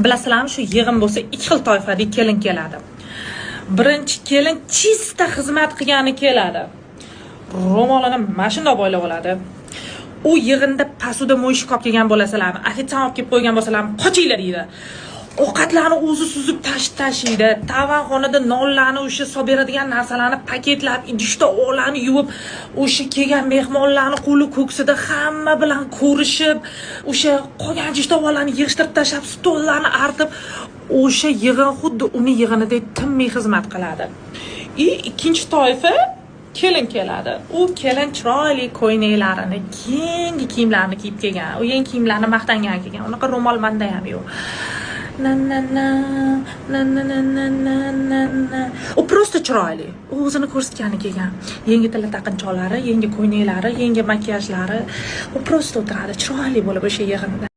Bilasizlarmi, shu yig'in bo'lsa ikki xil toifadagi kelin keladi. Birinchi kelin chista xizmat qilgani keladi. Ro'molini mashina boylab oladi. U yig'inda pasuda mo'yishib qolib kelgan bo'lasizlarmi, ofitsiant olib kelib qo'ygan bo'lasizlarmi, qochinglar deydi. Ovqatlarni o'zi suzib tashlaydi. Tavanxonada nonlarni o'sha solib beradigan narsalarni paketlab, idishda o'g'larni yuvib, o'sha kelgan mehmonlarni qo'li ko'ksida hamma bilan ko'rishib, o'sha qolgan idishtolarni yig'ishtirib tashlab, stollarni artib, o'sha yig'in xuddi uni yig'inidek tinmay xizmat qiladi. Ikkinchi toifa kelin keladi. U kelin chiroyli ko'ynaklarini, keng kiyimlarni kiyib kelgan. U yangi kiyimlarni maqtangan kelgan. Unaqa ro'mol manda ham yo'q. U prosta chiroyli. U o'zini ko'rsatgani kelgan. Yangi tilla taqinchoqlari, yangi ko'ynaklari, yangi makiyajlari. U prosta o'tiradi, chiroyli bo'lib o'sha yig'inda.